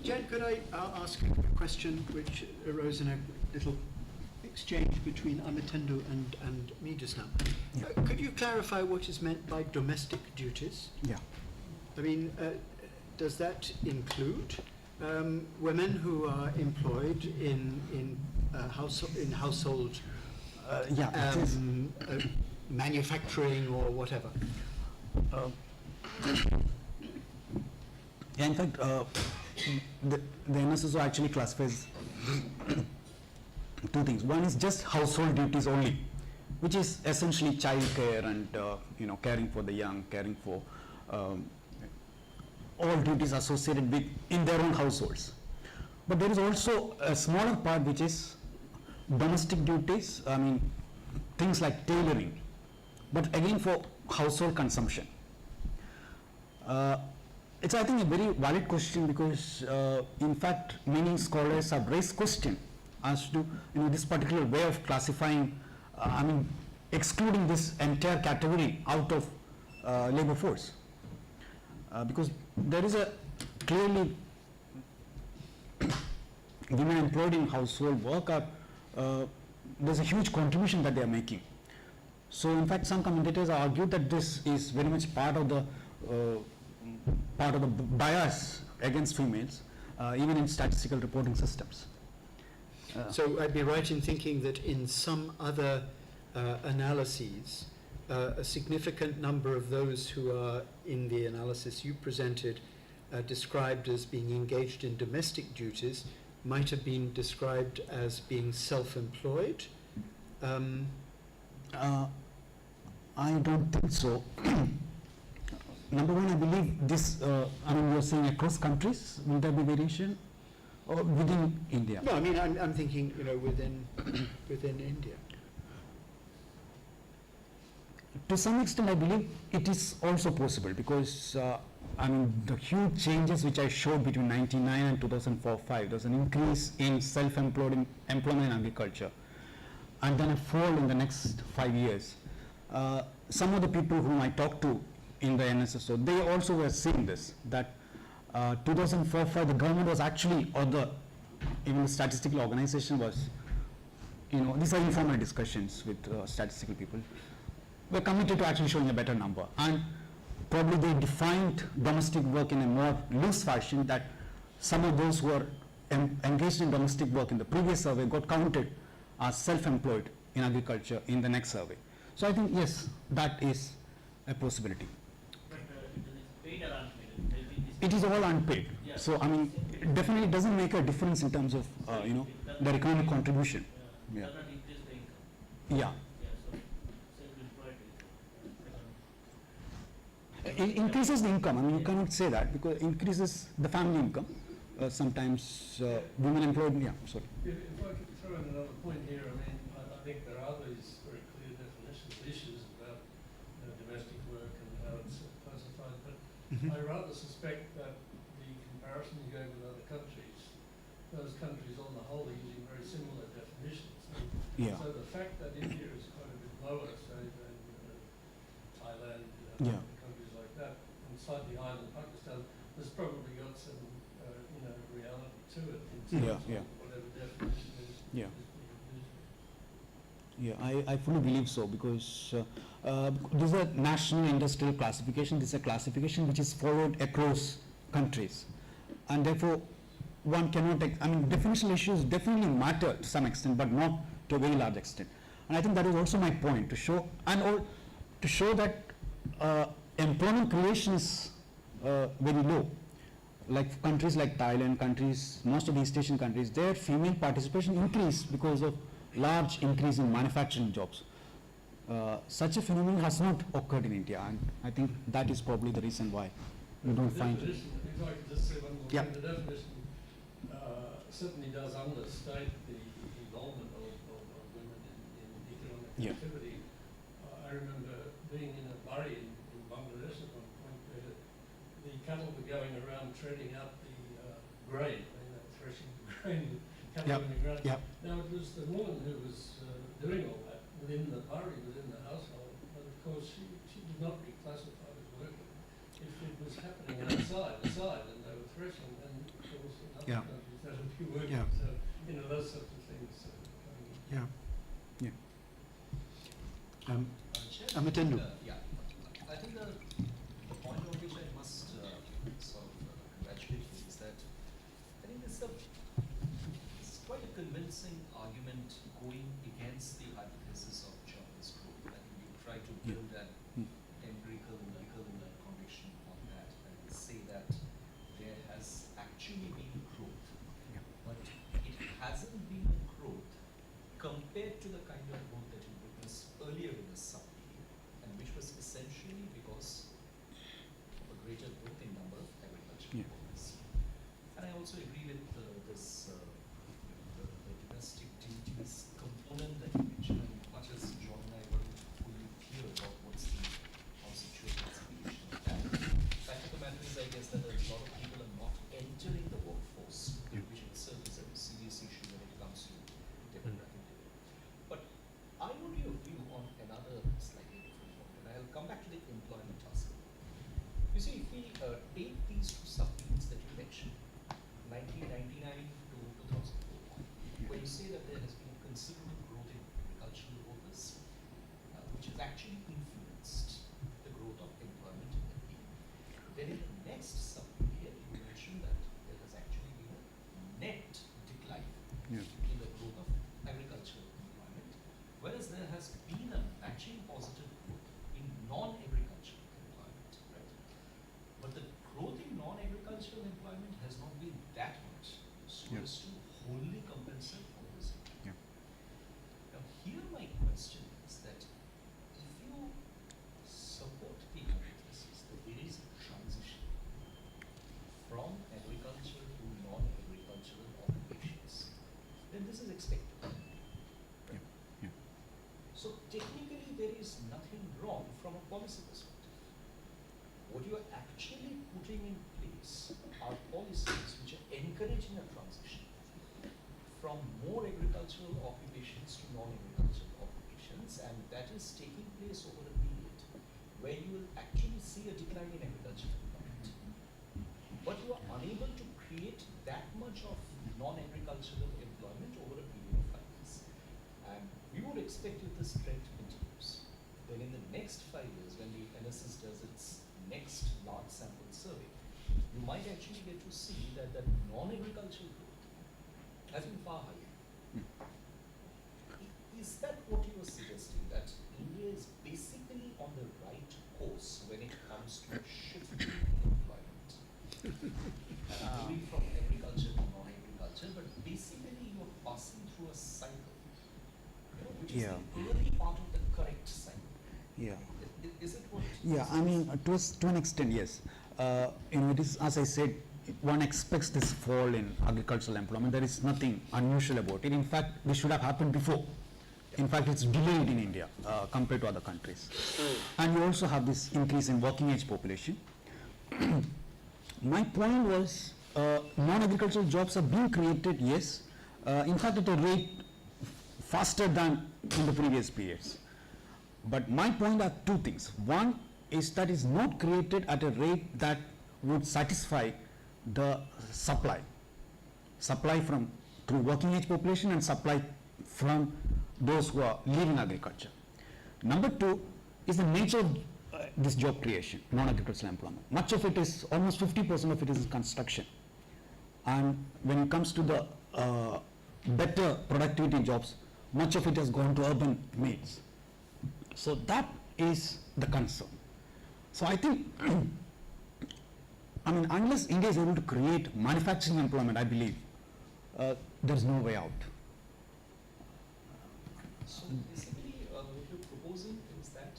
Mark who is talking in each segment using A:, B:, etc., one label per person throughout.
A: Jen, could I ask a question which arose in a little exchange between Amitendo and me just now?
B: Yeah.
A: Could you clarify what is meant by domestic duties?
B: Yeah.
A: I mean, does that include women who are employed in household manufacturing or whatever?
B: Yeah, in fact, the NSSO actually classifies two things. One is just household duties only, which is essentially child care and caring for the young, caring for all duties associated with in their own households. But there is also a smaller part which is domestic duties. I mean, things like tailoring, but again for household consumption. It's, I think, a very valid question because, in fact, many scholars have raised question as to this particular way of classifying. Excluding this entire category out of labor force, because there is a clearly women employed in household work there's a huge contribution that they are making. So, in fact, some commentators argued that this is very much part of the bias against females, even in statistical reporting systems.
A: So I'd be right in thinking that in some other analyses, a significant number of those who are in the analysis you presented described as being engaged in domestic duties might have been described as being self-employed?
B: I don't think so. Number one, I believe this, you're saying across countries, will there be variation? Or within India?
A: No, I mean, I'm thinking, within India.
B: To some extent, I believe it is also possible because, the huge changes which I showed between 1999 and 2004-05, there's an increase in self-employment in agriculture, and then a fall in the next 5 years. Some of the people whom I talked to in the NSSO, they also were seeing this, that 2004-05, the government was actually, or even the statistical organization was, these are informal discussions with statistical people, were committed to actually showing a better number. And probably they defined domestic work in a more loose fashion, that some of those who are engaged in domestic work in the previous survey got counted as self-employed in agriculture in the next survey. So I think, yes, that is a possibility.
C: But paid or unpaid?
B: It is all unpaid.
C: Yeah.
B: So, it definitely doesn't make a difference in terms of, their economic contribution.
C: Yeah. Does not increase the income.
B: Yeah.
C: Yeah, so self-employed is.
B: It increases the income. You cannot say that because it increases the family income. Sometimes women employed, sorry.
D: If I could throw in another point here, I think there are these very clear definitions, issues about domestic work and how it's classified, but I rather suspect that the comparison you gave with other countries, those countries on the whole are using very similar definitions.
B: Yeah.
D: So the fact that India is quite a bit lower, say, than Thailand, countries like that, and slightly higher than Pakistan, has probably got some reality to it in terms of whatever definition is being used.
B: I fully believe so because this is a national industrial classification. This is a classification which is followed across countries, and therefore one cannot. Definitional issues definitely matter to some extent, but not to a very large extent. And I think that is also my point to show, to show that employment creation is very low. Like countries like Thailand, most of the East Asian countries, their female participation increased because of large increase in manufacturing jobs. Such a phenomenon has not occurred in India, and I think that is probably the reason why you don't find it.
D: If I could just say one more thing, the definition certainly does understate the involvement of women in economic activity. I remember being in a bari in Bangladesh at one point where the cattle were going around treading out the grain, threshing the grain, cattle in the ground. Now it was the woman who was doing all that within the bari, within the household, but of course she would not be classified as working. If it was happening outside, and they were threshing, then of course other
A: Yeah.
D: countries that would be working.
A: Yeah.
D: So, you know, those sorts of things coming in.
A: Yeah.
B: Yeah.
E: Chair,
A: Amatendu.
E: yeah, I think the point on which I must sort of congratulate you is that I think it's quite a convincing argument going against the hypothesis of jobless growth. I think you try to build an empirical conviction on that and say that there has actually been growth,
B: Yeah.
E: but it hasn't been a growth compared to the kind of growth that you witnessed earlier in the sub-period, and which was essentially because of a greater growth in number of agricultural
B: Yeah.
E: workers. And I also agree with this the domestic duties component that you mentioned. I mean, much as John and I were fully clear about what's the constitutional explication of that. The fact of the matter is, I guess, that a lot of people are not entering the workforce,
B: Yeah.
E: which itself is a serious issue when it comes to demographic debate. But I would your view on another slightly different point, and I'll come back to the employment aspect. You see, if we take these two sub-periods that you mentioned, 1999 to 2004, where you say that there has been considerable growth in agricultural workers, which has actually influenced the growth of employment in the field. Then in the next sub-period, you mentioned that there has actually been a net decline
B: Yeah.
E: in the growth of agricultural employment, whereas there has been a matching positive growth in non-agricultural employment, right? But the growth in non-agricultural employment has not been that much, so
B: Yeah.
E: as to wholly compensate for this.
B: Yeah.
E: Now, here my question is that if you support the hypothesis that there is a transition from agriculture to non-agricultural occupations, then this is expected.
B: Yeah. Yeah.
E: So technically there is nothing wrong from a policy perspective. What you are actually putting in place are policies which are encouraging a transition from more agricultural occupations to non-agricultural occupations, and that is taking place over a period where you will actually see a decline in agricultural employment. But you are unable to create that much of non-agricultural employment over a period of 5 years. And we would expect if this trend continues, then in the next 5 years, when the NSS does its next large sample survey, you might actually get to see that the non-agricultural growth has been far higher. Is that what you were suggesting, that India is basically on the right course when it comes to shifting employment? Moving from agriculture to non-agriculture, but basically you're passing through a cycle, which is
B: Yeah.
E: the early part of the correct cycle.
B: Yeah.
E: Is it what?
B: Yeah, I mean, to an extent, yes. It is, as I said, one expects this fall in agricultural employment. There is nothing unusual about it. In fact, this should have happened before. In fact, it's delayed in India compared to other countries. And you also have this increase in working age population. My point was, non-agricultural jobs are being created, yes, in fact at a rate faster than in the previous periods. But my point are two things. One is that it's not created at a rate that would satisfy the supply from through working age population and supply from those who are leaving agriculture. Number two is the nature of this job creation, non-agricultural employment. Much of it is, almost 50% of it is in construction. And when it comes to the better productivity jobs, much of it has gone to urban maids. So that is the concern. So I think, I mean, unless India is able to create manufacturing employment, I believe, there's no way out.
E: So basically, what you're proposing is that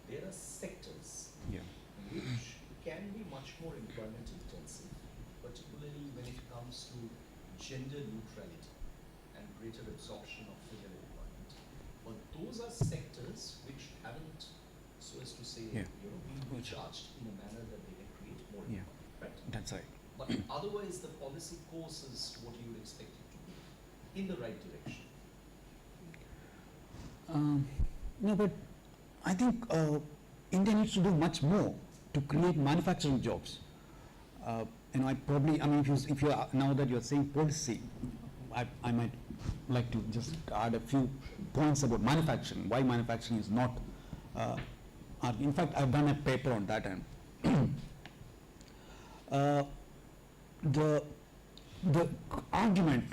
E: there are sectors
B: Yeah.
E: which can be much more employment intensive, particularly when it comes to gender neutrality and greater absorption of female employment. But those are sectors which haven't, so as to say,
B: Yeah.
E: been recharged in a manner that they can create more
B: Yeah.
E: employment, right?
B: That's right.
E: But otherwise, the policy course is what you would expect it to be, in the right direction.
B: No, but I think India needs to do much more to create manufacturing jobs. I probably, if you are, now that you're saying policy, I might like to just add a few points about manufacturing, why manufacturing is not, in fact, I've done a paper on that, and the argument,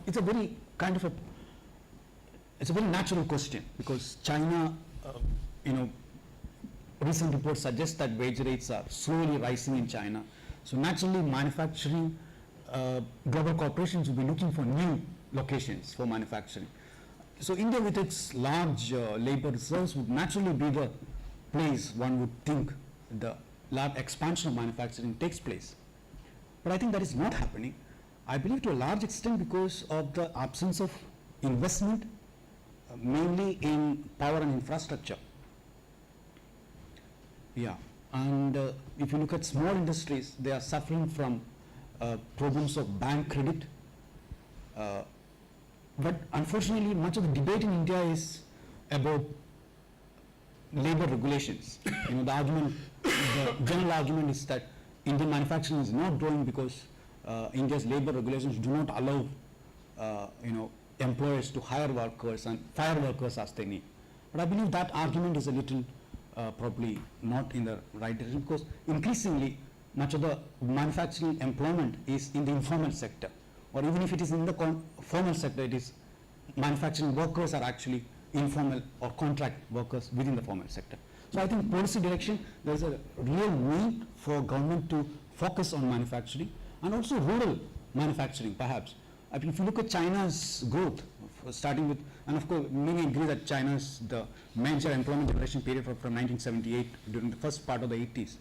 B: it's a very kind of it's a very natural question, because China, recent reports suggest that wage rates are slowly rising in China. So naturally, manufacturing, global corporations will be looking for new locations for manufacturing. So India, with its large labor reserves, would naturally be the place one would think the large expansion of manufacturing takes place. But I think that is not happening. I believe to a large extent because of the absence of investment, mainly in power and infrastructure. Yeah, and if you look at small industries, they are suffering from problems of bank credit. But unfortunately, much of the debate in India is about labor regulations. The argument, the general argument is that Indian manufacturing is not growing because India's labor regulations do not allow, employers to hire workers and fire workers as they need. But I believe that argument is a little probably not in the right direction, because increasingly much of the manufacturing employment is in the informal sector, or even if it is in the formal sector, it is manufacturing workers are actually informal or contract workers within the formal sector. So I think policy direction, there is a real need for government to focus on manufacturing and also rural manufacturing perhaps. If you look at China's growth, starting with, and of course many agree that China's the major employment generation period from 1978 during the first part of the 80s.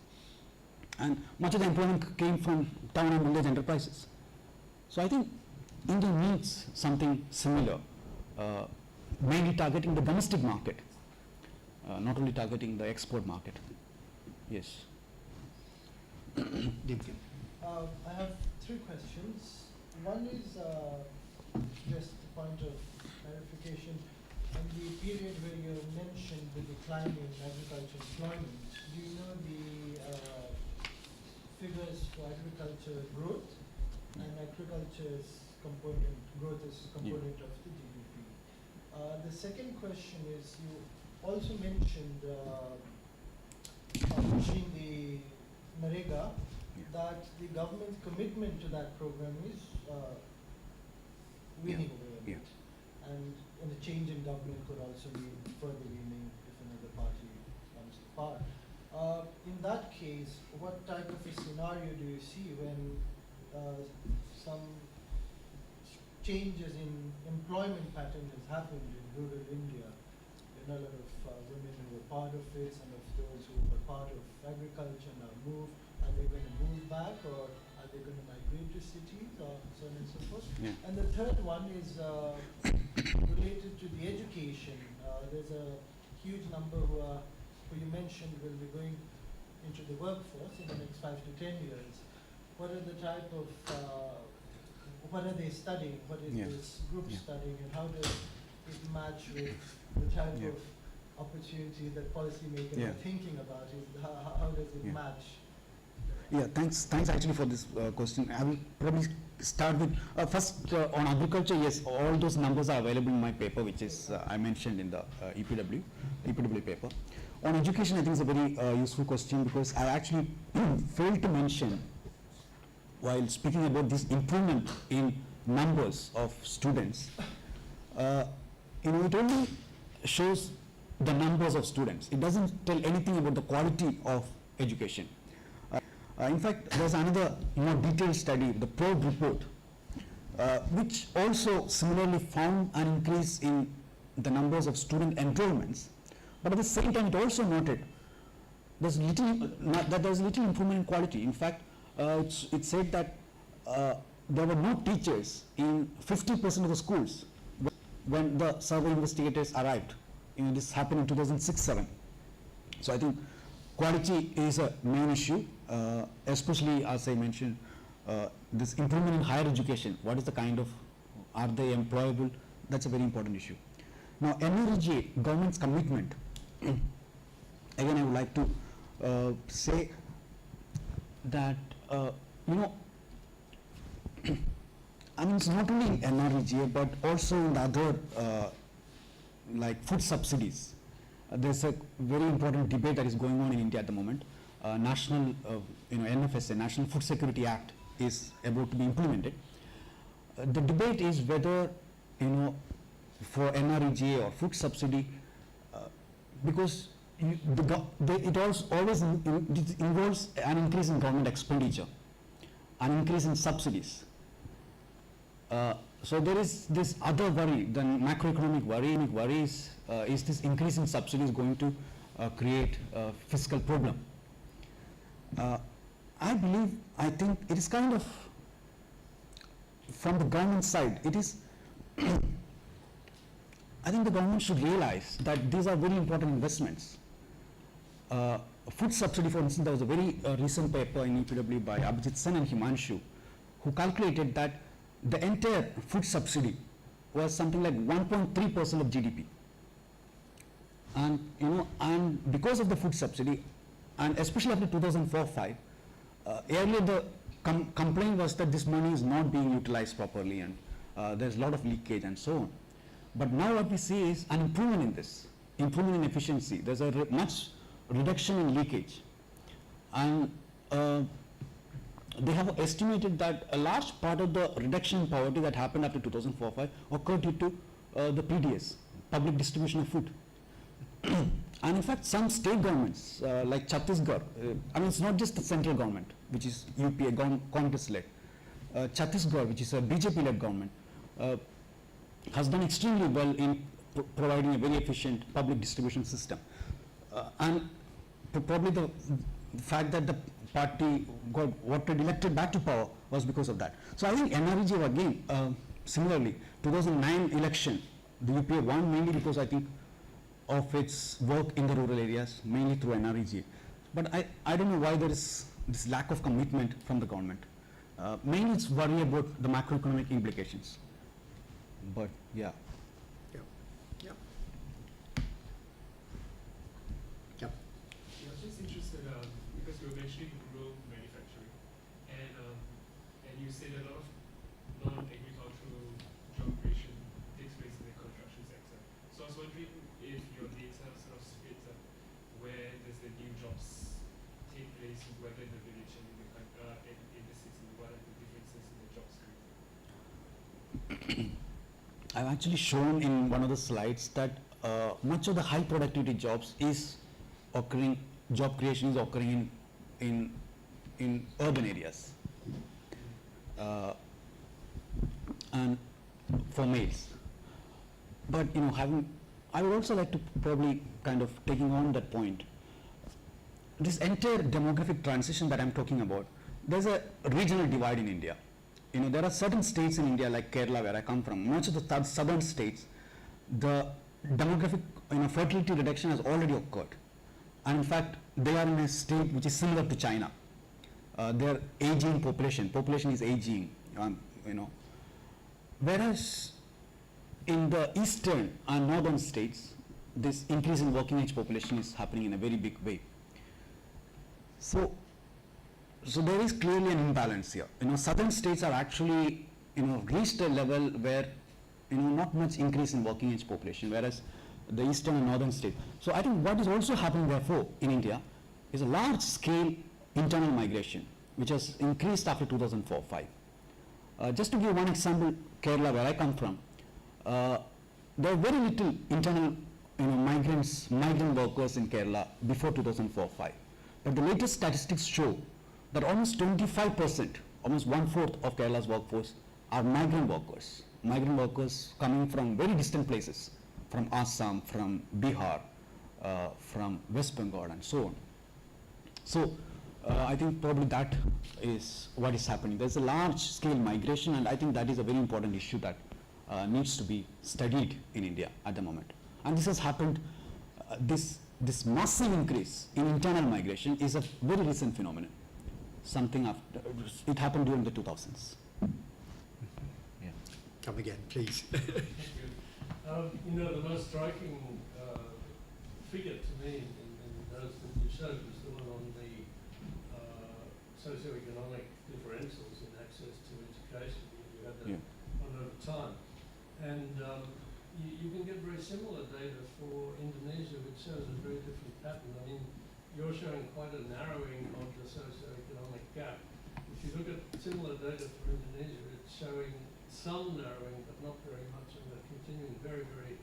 B: And much of the employment came from town and village enterprises. So I think India needs something similar, mainly targeting the domestic market, not only targeting the export market. Yes. Divya.
F: I have three questions. One is just a point of clarification. On the period where you mentioned the decline in agriculture employment, do you know the figures for agriculture growth and agriculture's component, growth as a component of the GDP? The second question is, you also mentioned pushing the Narega, that the government's commitment to that program is winning away a bit. And a change in government could also mean further winning if another party comes to power. In that case, what type of a scenario do you see when some changes in employment pattern has happened in rural India? A lot of women who were part of it, some of those who were part of agriculture now move. Are they going to move back, or are they going to migrate to cities, or so on and so forth?
B: Yeah.
F: And the third one is related to the education. There's a huge number who you mentioned will be going into the workforce in the next 5 to 10 years. What are the type of, what are they studying? What is this group studying, and how does it match with the type of opportunity that policymakers are thinking about? How does it match?
B: Yeah, thanks actually for this question. I will probably start with, first on agriculture, yes, all those numbers are available in my paper, which is I mentioned in the EPW paper. On education, I think it's a very useful question, because I actually failed to mention, while speaking about this improvement in numbers of students, it only shows the numbers of students. It doesn't tell anything about the quality of education. In fact, there's another more detailed study, the Probe report, which also similarly found an increase in the numbers of student enrollments, but at the same time it also noted there's little improvement in quality. In fact, it said that there were no teachers in 50% of the schools when the survey investigators arrived. This happened in 2006-07. So I think quality is a main issue, especially as I mentioned, this improvement in higher education. What is the kind of, are they employable? That's a very important issue. Now, NREG, government's commitment, again I would like to say that you know, I mean, it's not only in NREGA, but also in the other, like food subsidies. There's a very important debate that is going on in India at the moment. National, NFSA, National Food Security Act, is about to be implemented. The debate is whether, for NREGA or food subsidy, because it always it involves an increase in government expenditure, an increase in subsidies. So there is this other worry, the macroeconomic worry is this increase in subsidies going to create a fiscal problem? I think it is kind of, from the government side, it is, I think the government should realize that these are very important investments. Food subsidy, for instance, there was a very recent paper in EPW by Abhijit Sen and Himanshu, who calculated that the entire food subsidy was something like 1.3% of GDP. And, and because of the food subsidy, and especially after 2004-05, earlier the complaint was that this money is not being utilized properly, and there's a lot of leakage and so on. But now what we see is an improvement in this, improvement in efficiency. There's a much reduction in leakage. And they have estimated that a large part of the reduction in poverty that happened after 2004-05 occurred due to the PDS, public distribution of food. And in fact, some state governments, like Chhattisgarh, I mean, it's not just the central government, which is UPA, Congress-led. Chhattisgarh, which is a BJP-led government, has done extremely well in providing a very efficient public distribution system. And probably the fact that the party got elected back to power was because of that. So I think NREGA again, similarly, 2009 election, the UPA won mainly because I think of its work in the rural areas, mainly through NREGA. But I don't know why there is this lack of commitment from the government. Mainly it's worry about the macroeconomic implications. But yeah.
G: I was just interested because you were mentioning rural manufacturing, and you said a lot of non-agricultural job creation takes place in the construction sector. So I was wondering if your data sort of splits up where does the new jobs take place, whether in the village and in the city, what are the differences in the jobs created?
B: I've actually shown in one of the slides that much of the high productivity jobs is occurring, job creation is occurring in urban areas, and for males. But I would also like to probably kind of taking on that point. This entire demographic transition that I'm talking about, there's a regional divide in India. There are certain states in India like Kerala, where I come from, much of the southern states, the demographic fertility reduction has already occurred. And in fact, they are in a state which is similar to China. Their aging population is aging, Whereas in the eastern and northern states, this increase in working age population is happening in a very big way. So there is clearly an imbalance here. Southern states are actually, reached a level where, not much increase in working age population, whereas the eastern and northern states. So I think what is also happening, therefore, in India is a large-scale internal migration, which has increased after 2004-05. Just to give one example, Kerala, where I come from, there are very little internal, migrant workers in Kerala before 2004-05. But the latest statistics show that almost 25%, almost 1/4 of Kerala's workforce are migrant workers coming from very distant places, from Assam, from Bihar, from West Bengal, and so on. So I think probably that is what is happening. There's a large-scale migration, and I think that is a very important issue that needs to be studied in India at the moment. And this has happened, this massive increase in internal migration is a very recent phenomenon. Something after, it happened during the 2000s. Yeah.
A: Come again, please.
D: Thank you. The most striking figure to me in those that you showed was the one on the socioeconomic differentials in access to education. You had that
B: Yeah.
D: one over time. And you can get very similar data for Indonesia, which shows a very different pattern. I mean, you're showing quite a narrowing of the socioeconomic gap. If you look at similar data for Indonesia, it's showing some narrowing, but not very much, and a continuing very, very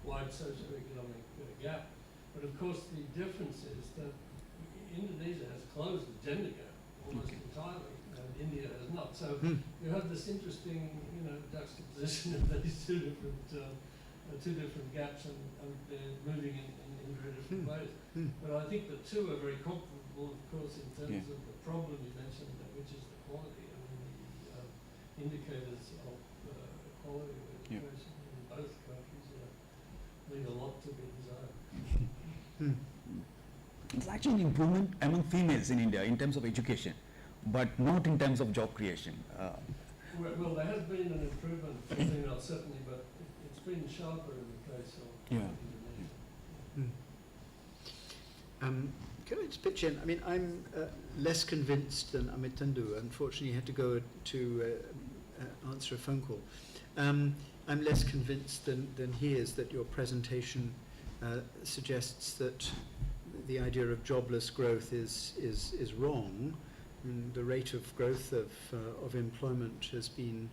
D: wide socioeconomic gap. But of course, the difference is that Indonesia has closed the gender gap almost entirely, and India has not. So you have this interesting, juxtaposition of these two different gaps, and they're moving in very different ways. But I think the two are very comparable, of course, in terms of the problem you mentioned, which is the quality. I mean, the indicators of quality of education in both countries leave a lot to be desired.
B: It's actually an improvement among females in India in terms of education, but not in terms of job creation.
D: Well, there has been an improvement for females, certainly, but it's been sharper in the case of Indonesia.
A: Can I just pitch in? I mean, I'm less convinced than Amit Tandu. Unfortunately, he had to go to answer a phone call. I'm less convinced than he is that your presentation suggests that the idea of jobless growth is wrong. The rate of growth of employment has been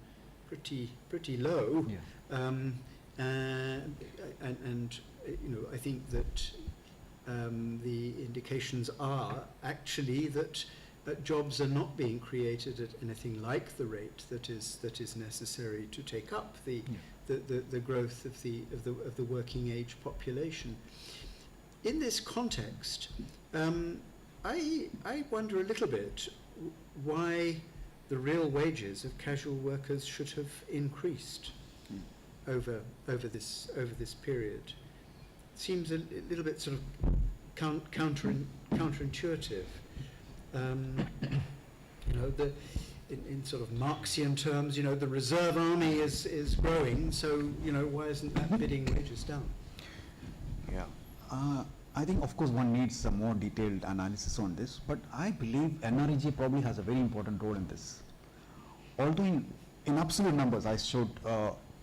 A: pretty low, and I think that the indications are actually that jobs are not being created at anything like the rate that is necessary to take up the growth of the working age population. In this context, I wonder a little bit why the real wages of casual workers should have increased over this period. Seems a little bit sort of counterintuitive. In sort of Marxian terms, the reserve army is growing, so why isn't that bidding wages down?
B: Yeah. I think, of course, one needs some more detailed analysis on this, but I believe NREGA probably has a very important role in this. Although in absolute numbers, I showed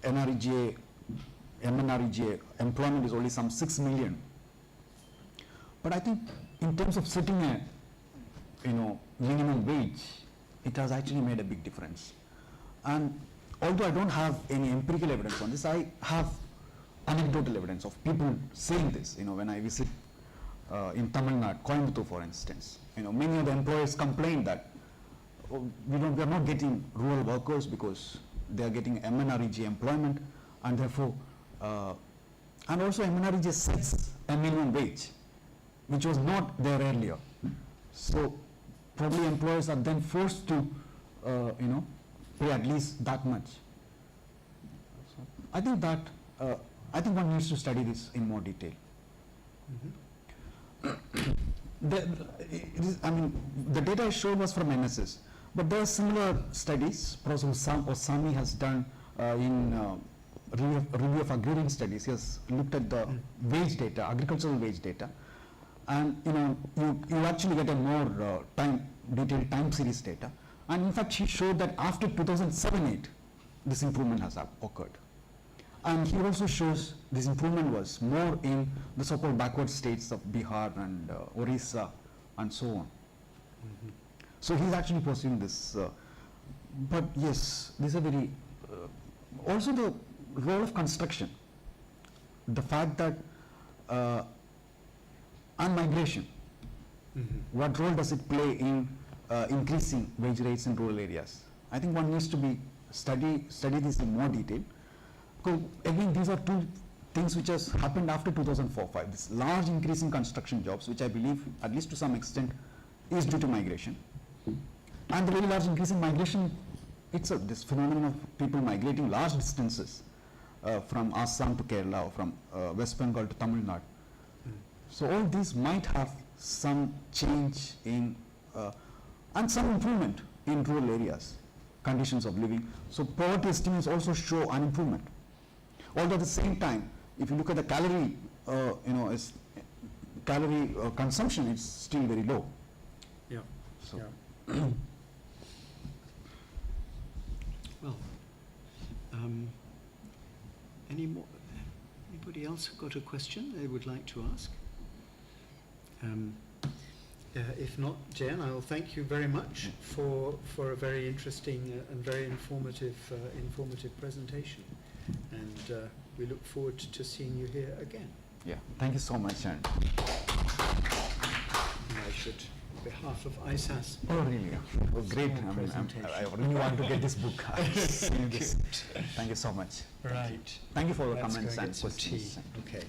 B: MNREGA employment is only some 6 million. But I think in terms of setting a minimum wage, it has actually made a big difference. And although I don't have any empirical evidence on this, I have anecdotal evidence of people saying this. When I visit in Tamil Nadu, Coimbatore, for instance, many of the employers complain that we are not getting rural workers because they are getting MNREGA employment, and therefore, and also MNREGA sets a minimum wage, which was not there earlier. So probably employers are then forced to, pay at least that much. So I think that I think one needs to study this in more detail. The data I showed was from NSS, but there are similar studies. Professor Osami has done in review of agrarian studies. He has looked at the wage data, agricultural wage data, and you actually get a more detailed time series data. And in fact, he showed that after 2007-8, this improvement has occurred. And he also shows this improvement was more in the so-called backward states of Bihar and Orissa and so on. So he's actually pursuing this. But yes, these are very... also the role of construction, the fact that and migration, what role does it play in increasing wage rates in rural areas? I think one needs to study this in more detail. Because again, these are two things which has happened after 2004-5. This large increase in construction jobs, which I believe, at least to some extent, is due to migration. And the very large increase in migration itself, this phenomenon of people migrating large distances from Assam to Kerala, or from West Bengal to Tamil Nadu. So all these might have some change in, and some improvement in rural areas, conditions of living. So poverty estimates also show an improvement. Although at the same time, if you look at the calorie, calorie consumption is still very low.
A: Yeah.
B: So
A: Yeah. Well, anybody else got a question they would like to ask? If not, Jen, I will thank you very much for a very interesting and very informative presentation, and we look forward to seeing you here again.
B: Yeah, thank you so much. And
A: I should, on behalf of ISAS,
B: oh, really? It was great.
A: Small presentation.
B: I really want to get this book. Thank you so much.
A: right.
B: Thank you for the
A: Let's go
B: comments
A: get
B: and
A: some
B: questions.
A: tea. Okay.